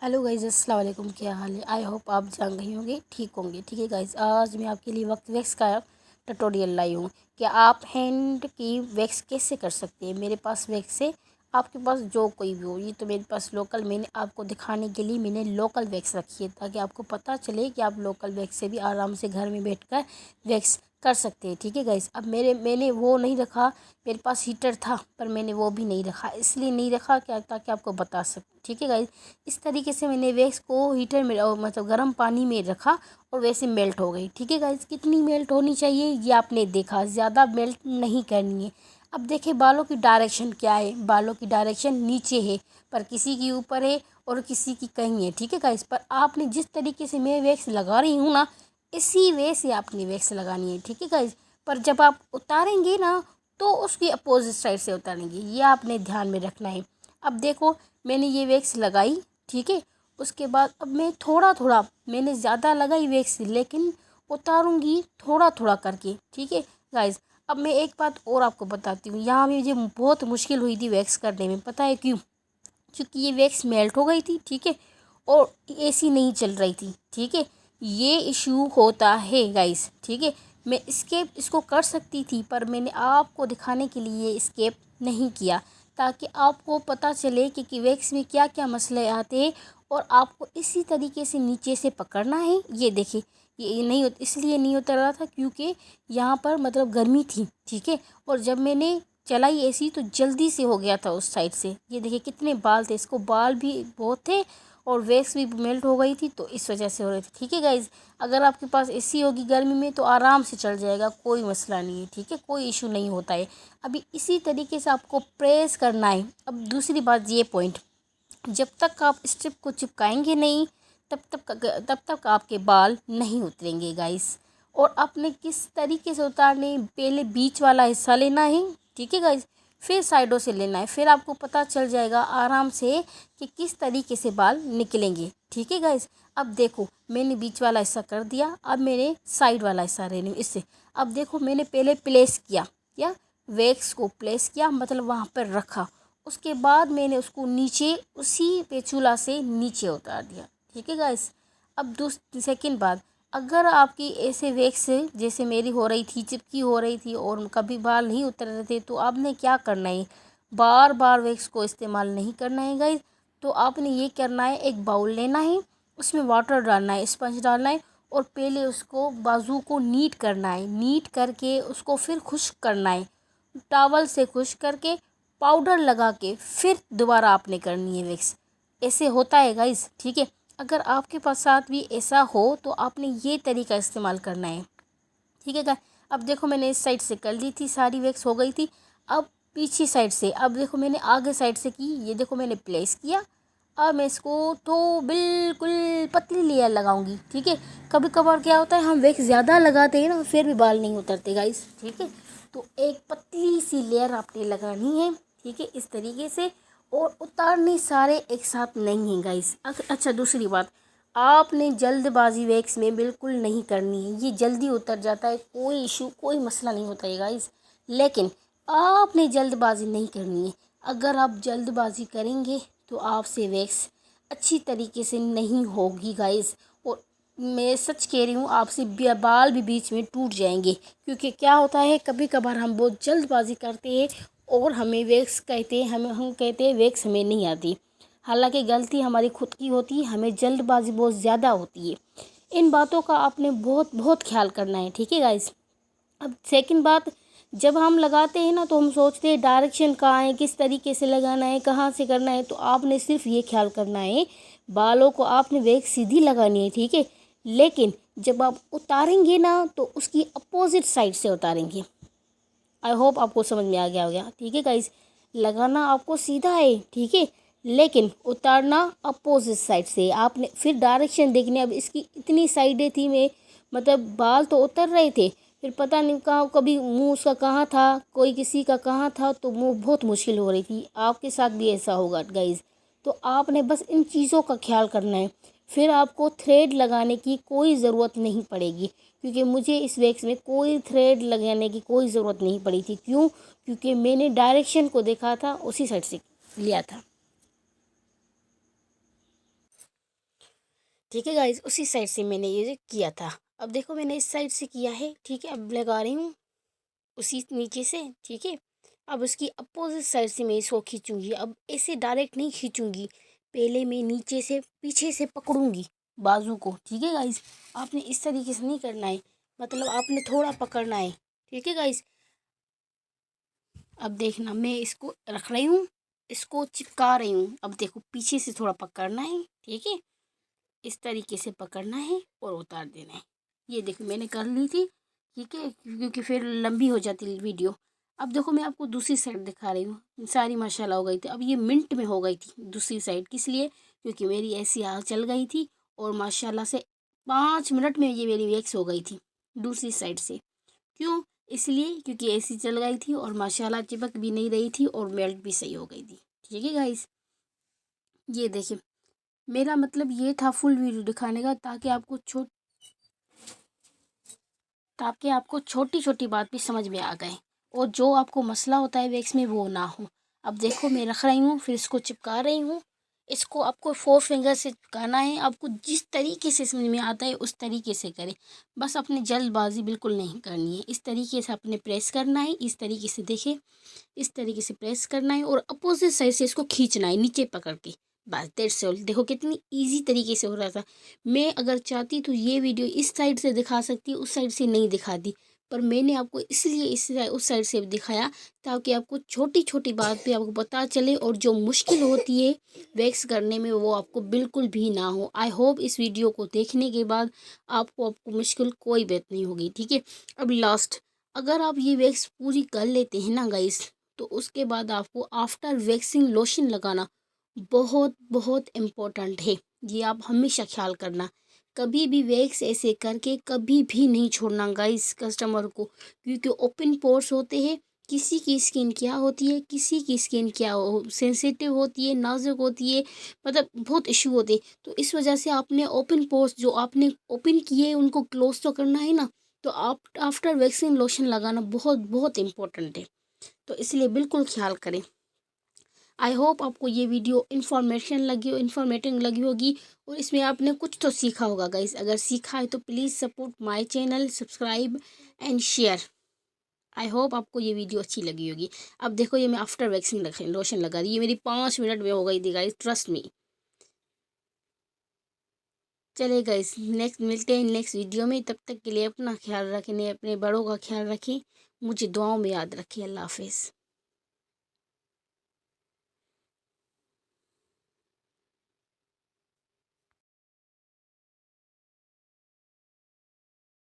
Hello guys, अस्सलाम वालेकुम। क्या हाल है? आई होप आप जान गए होंगे, ठीक होंगे। ठीक है गाइज़, आज मैं आपके लिए वैक्स का ट्यूटोरियल लाई हूँ कि आप हैंड की वैक्स कैसे कर सकते हैं। मेरे पास वैक्स है, आपके पास जो कोई भी हो। ये तो मेरे पास लोकल, मैंने आपको दिखाने के लिए मैंने लोकल वैक्स रखी है ताकि आपको पता चले कि आप लोकल वैक्स से भी आराम से घर में बैठकर वैक्स कर सकते हैं। ठीक है गाइज़, अब मैंने वो नहीं रखा। मेरे पास हीटर था पर मैंने वो भी नहीं रखा, इसलिए नहीं रखा क्या ताकि आपको बता सकूँ। ठीक है गाइज़, इस तरीके से मैंने वैक्स को हीटर में मतलब गर्म पानी में रखा और वैसे मेल्ट हो गई। ठीक है गाइज़, कितनी मेल्ट होनी चाहिए ये आपने देखा, ज़्यादा मेल्ट नहीं करनी है। अब देखें बालों की डायरेक्शन क्या है। बालों की डायरेक्शन नीचे है पर किसी की ऊपर है और किसी की कहीं है। ठीक है गाइज़, पर आपने जिस तरीके से मैं वैक्स लगा रही हूँ ना, इसी वे से आपने वैक्स लगानी है। ठीक है गाइज़, पर जब आप उतारेंगे ना तो उसकी अपोजिट साइड से उतारेंगे, ये आपने ध्यान में रखना है। अब देखो मैंने ये वैक्स लगाई, ठीक है। उसके बाद अब मैं थोड़ा थोड़ा, मैंने ज़्यादा लगाई वैक्स लेकिन उतारूंगी थोड़ा थोड़ा करके। ठीक है गाइज़, अब मैं एक बात और आपको बताती हूँ। यहाँ भी मुझे बहुत मुश्किल हुई थी वैक्स करने में, पता है क्यों? क्योंकि ये वैक्स मेल्ट हो गई थी, ठीक है, और एसी नहीं चल रही थी। ठीक है, ये इशू होता है गाइस। ठीक है, मैं स्केप इसको कर सकती थी पर मैंने आपको दिखाने के लिए स्केप नहीं किया ताकि आपको पता चले कि वैक्स में क्या क्या मसले आते हैं और आपको इसी तरीके से नीचे से पकड़ना है। ये देखिए, ये नहीं इसलिए नहीं उतर रहा था क्योंकि यहाँ पर मतलब गर्मी थी। ठीक है, और जब मैंने चलाई एसी तो जल्दी से हो गया था उस साइड से। ये देखिए कितने बाल थे, इसको बाल भी बहुत थे और वैक्स भी मेल्ट हो गई थी तो इस वजह से हो रही थी। ठीक है गाइज़, अगर आपके पास एसी होगी गर्मी में तो आराम से चल जाएगा, कोई मसला नहीं है। ठीक है, कोई इशू नहीं होता है। अभी इसी तरीके से आपको प्रेस करना है। अब दूसरी बात, ये पॉइंट, जब तक आप स्ट्रिप को चिपकाएंगे नहीं तब तक आपके बाल नहीं उतरेंगे गाइस। और आपने किस तरीके से उतारने, पहले बीच वाला हिस्सा लेना है, ठीक है गाइस, फिर साइडों से लेना है, फिर आपको पता चल जाएगा आराम से कि किस तरीके से बाल निकलेंगे। ठीक है गाइस, अब देखो मैंने बीच वाला हिस्सा कर दिया, अब मैंने साइड वाला हिस्सा लेने इससे। अब देखो मैंने पहले प्लेस किया, क्या वैक्स को प्लेस किया, मतलब वहाँ पर रखा। उसके बाद मैंने उसको नीचे उसी पेचूला से नीचे उतार दिया। ठीक है गाइस, अब सेकंड बात, अगर आपकी ऐसे वैक्स से जैसे मेरी हो रही थी, चिपकी हो रही थी और कभी बाल नहीं उतर रहे थे, तो आपने क्या करना है, बार बार वैक्स को इस्तेमाल नहीं करना है गाइस। तो आपने ये करना है, एक बाउल लेना है, उसमें वाटर डालना है, स्पंज डालना है और पहले उसको बाजू को नीट करना है। नीट करके उसको फिर खुश्क करना है, टॉवल से खुश्क करके पाउडर लगा के फिर दोबारा आपने करनी है वैक्स। ऐसे होता है गाइस। ठीक है, अगर आपके पास साथ भी ऐसा हो तो आपने ये तरीका इस्तेमाल करना है। ठीक है गाइस, अब देखो मैंने इस साइड से कर ली थी, सारी वैक्स हो गई थी। अब पीछे साइड से, अब देखो मैंने आगे साइड से की, ये देखो मैंने प्लेस किया। अब मैं इसको तो बिल्कुल पतली लेयर लगाऊंगी। ठीक है, कभी कभार क्या होता है हम वैक्स ज़्यादा लगाते हैं ना फिर भी बाल नहीं उतरते गाइस। ठीक है, तो एक पतली सी लेयर आपने लगानी है। ठीक है, इस तरीके से, और उतारने सारे एक साथ नहीं है गाइस। अच्छा दूसरी बात, आपने जल्दबाजी वैक्स में बिल्कुल नहीं करनी है, ये जल्दी उतर जाता है, कोई इशू कोई मसला नहीं होता है गाइस। लेकिन आपने जल्दबाजी नहीं करनी है। अगर आप जल्दबाजी करेंगे तो आपसे वैक्स अच्छी तरीके से नहीं होगी गाइस। और मैं सच कह रही हूँ, आपसे बाल भी बीच में टूट जाएंगे। क्योंकि क्या होता है, कभी कभार हम बहुत जल्दबाजी करते हैं और हमें वैक्स कहते हैं, हम कहते हैं वैक्स हमें नहीं आती। हालांकि गलती हमारी खुद की होती है, हमें जल्दबाजी बहुत ज़्यादा होती है। इन बातों का आपने बहुत बहुत ख्याल करना है। ठीक है गाइस, अब सेकंड बात, जब हम लगाते हैं ना तो हम सोचते हैं डायरेक्शन कहाँ है, किस तरीके से लगाना है, कहाँ से करना है। तो आपने सिर्फ ये ख्याल करना है, बालों को आपने वैक्स सीधी लगानी है। ठीक है, लेकिन जब आप उतारेंगे ना तो उसकी अपोजिट साइड से उतारेंगे। आई होप आपको समझ में आ गया होगा। ठीक है गाइस, लगाना आपको सीधा है, ठीक है, लेकिन उतारना अपोजिट साइड से। आपने फिर डायरेक्शन देखने, अब इसकी इतनी साइडें थी, में मतलब बाल तो उतर रहे थे, फिर पता नहीं कहाँ, कभी मुंह उसका कहाँ था, कोई किसी का कहाँ था, तो मुंह बहुत मुश्किल हो रही थी। आपके साथ भी ऐसा होगा गाइस। तो आपने बस इन चीज़ों का ख्याल करना है। फिर आपको थ्रेड लगाने की कोई ज़रूरत नहीं पड़ेगी, क्योंकि मुझे इस वैक्स में कोई थ्रेड लगाने की कोई ज़रूरत नहीं पड़ी थी। क्यों? क्योंकि मैंने डायरेक्शन को देखा था, उसी साइड से लिया था। ٹھیک ہے گائز، اسی سائڈ سے میں نے یہ کیا تھا. اب دیکھو میں نے اس سائڈ سے کیا ہے. ٹھیک ہے، اب لگا رہی ہوں اسی نیچے سے. ٹھیک ہے، اب اس کی اپوزٹ سائڈ سے میں اس کو کھینچوں گی. اب ایسے ڈائریکٹ نہیں کھینچوں گی، پہلے میں نیچے سے پیچھے سے پکڑوں گی بازو کو. ٹھیک ہے گائز، آپ نے اس طریقے سے نہیں کرنا ہے، مطلب آپ نے تھوڑا پکڑنا ہے. ٹھیک ہے گائز، اب دیکھنا میں اس کو رکھ رہی ہوں، اس کو چپکا رہی ہوں. اب دیکھو پیچھے سے تھوڑا پکڑنا ہے. ٹھیک ہے، اس طریقے سے پکڑنا ہے اور اتار دینا ہے. یہ دیکھو میں نے کر لی تھی. ٹھیک ہے، کیونکہ پھر لمبی ہو جاتی ویڈیو. اب دیکھو میں آپ کو دوسری سائڈ دکھا رہی ہوں. ساری ماشاءاللہ ہو گئی تھی. اب یہ منٹ میں ہو گئی تھی دوسری سائڈ. کس لیے؟ کیونکہ میری ایسی آگ چل گئی تھی اور ماشاءاللہ سے 5 منٹ میں یہ میری ویکس ہو گئی تھی دوسری سائڈ سے. کیوں؟ اس لیے کیونکہ ایسی چل گئی تھی اور ماشاءاللہ چپک بھی نہیں رہی تھی اور میلٹ بھی صحیح ہو گئی تھی. ٹھیک ہے گائز، یہ دیکھیں میرا مطلب یہ تھا فل ویڈیو دکھانے کا تاکہ آپ کو چھوٹی چھوٹی بات بھی سمجھ میں آ گئے اور جو آپ کو مسئلہ ہوتا ہے ویکس میں وہ نہ ہو. اب دیکھو میں رکھ رہی ہوں، پھر اس کو چپکا رہی ہوں. اس کو آپ کو 4 فنگر سے چپکانا ہے. آپ کو جس طریقے سے سمجھ میں آتا ہے اس طریقے سے کریں، بس اپنی جلد بازی بالکل نہیں کرنی ہے. اس طریقے سے آپ نے پریس کرنا ہے. اس طریقے سے دیکھیں، اس طریقے سے پریس کرنا ہے اور اپوزٹ سائڈ سے اس کو کھینچنا ہے نیچے پکڑ کے. بس دیٹس آل. دیکھو کتنی ایزی طریقے سے ہو رہا تھا. میں اگر چاہتی تو یہ ویڈیو اس سائڈ سے دکھا سکتی، اس سائڈ سے نہیں دکھاتی، پر میں نے آپ کو اس لیے اس سائڈ سے دکھایا تاکہ آپ کو چھوٹی چھوٹی بات پہ آپ کو پتہ چلے اور جو مشکل ہوتی ہے ویکس کرنے میں وہ آپ کو بالکل بھی نہ ہو. آئی ہوپ اس ویڈیو کو دیکھنے کے بعد آپ کو مشکل کوئی بات نہیں ہوگی. ٹھیک ہے، اب لاسٹ، اگر آپ یہ ویکس پوری کر لیتے ہیں نا گائس، تو اس کے بعد آپ کو آفٹر ویکسنگ لوشن لگانا بہت بہت امپورٹنٹ ہے. یہ آپ ہمیشہ خیال کرنا. کبھی بھی ویکس ایسے کر کے کبھی بھی نہیں چھوڑنا گائس کسٹمر کو، کیونکہ اوپن پورس ہوتے ہیں. کسی کی اسکن کیا ہوتی ہے، کسی کی اسکن کیا سینسیٹیو ہوتی ہے، نازک ہوتی ہے، مطلب بہت ایشو ہوتے. تو اس وجہ سے آپ نے اوپن پورس جو آپ نے اوپن کیے ان کو کلوز تو کرنا ہے نا. تو آپ آفٹر ویکسنگ لوشن لگانا بہت بہت امپورٹنٹ ہے. تو اس لیے بالکل خیال کریں. آئی ہوپ آپ کو یہ ویڈیو انفارمیٹنگ لگی ہوگی اور اس میں آپ نے کچھ تو سیکھا ہوگا گائز. اگر سیکھا ہے تو please support my channel, subscribe and share. I hope آپ کو یہ ویڈیو اچھی لگی ہوگی. اب دیکھو یہ میں آفٹر ویکسنگ لوشن لگا رہی. یہ میری 5 منٹ میں ہو گئی تھی گائز، ٹرسٹ می. چلے گائز نیکسٹ ملتے ہیں نیکسٹ ویڈیو میں. تب تک کے لیے اپنا خیال رکھیں، اپنے بڑوں کا خیال رکھیں، مجھے دعاؤں میں یاد رکھیں. اللہ حافظ.